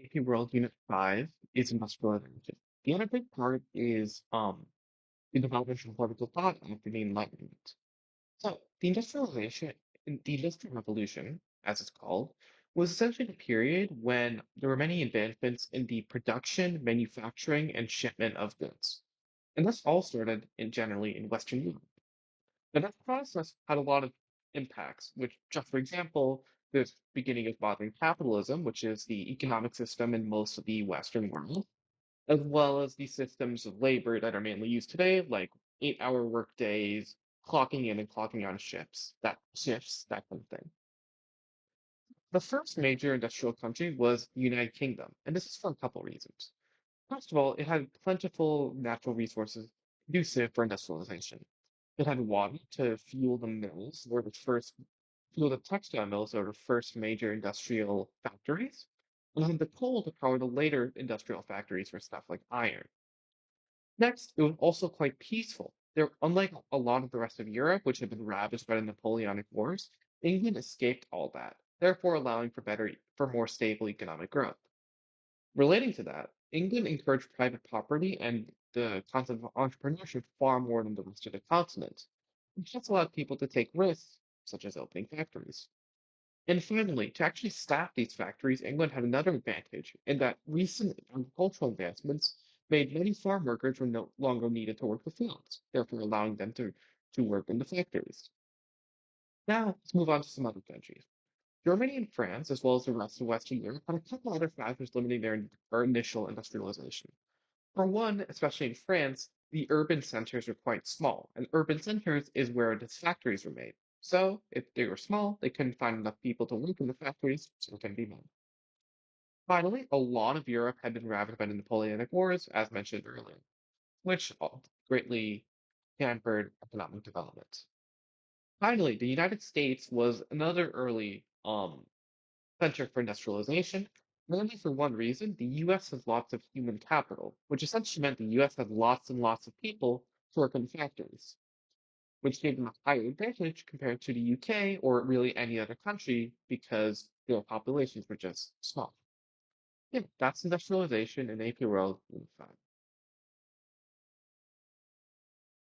AP World Unit 5 is industrialization. The other big part is the development of political thought after the Enlightenment. So the Industrial Revolution, as it's called, was essentially the period when there were many advancements in the production, manufacturing, and shipment of goods. And this all started generally in Western Europe. And that process had a lot of impacts, which, just for example, the beginning of modern capitalism, which is the economic system in most of the Western world, as well as the systems of labor that are mainly used today, like 8-hour work days, clocking in and clocking out of shifts, that kind of thing. The first major industrial country was the United Kingdom, and this is for a couple reasons. First of all, it had plentiful natural resources conducive for industrialization. It had water to fuel the mills, were the first fuel the textile mills that were the first major industrial factories, and had the coal to power the later industrial factories for stuff like iron. Next, it was also quite peaceful. Unlike a lot of the rest of Europe, which had been ravaged by the Napoleonic Wars, England escaped all that, therefore allowing for more stable economic growth. Relating to that, England encouraged private property and the concept of entrepreneurship far more than the rest of the continent, which just allowed people to take risks, such as opening factories. And finally, to actually staff these factories, England had another advantage in that recent agricultural advancements made many farm workers were no longer needed to work the fields, therefore allowing them to work in the factories. Now, let's move on to some other countries. Germany and France, as well as the rest of Western Europe, had a couple other factors limiting their initial industrialization. For one, especially in France, the urban centers were quite small, and urban centers is where the factories were made. So, if they were small, they couldn't find enough people to work in the factories, so it can be done. Finally, a lot of Europe had been ravaged by the Napoleonic Wars, as mentioned earlier, which greatly hampered economic development. Finally, the United States was another early center for industrialization, mainly for one reason: the US has lots of human capital, which essentially meant the US had lots and lots of people to work in factories, which gave them a higher advantage compared to the UK or really any other country because their populations were just small. Yeah, that's industrialization in AP World.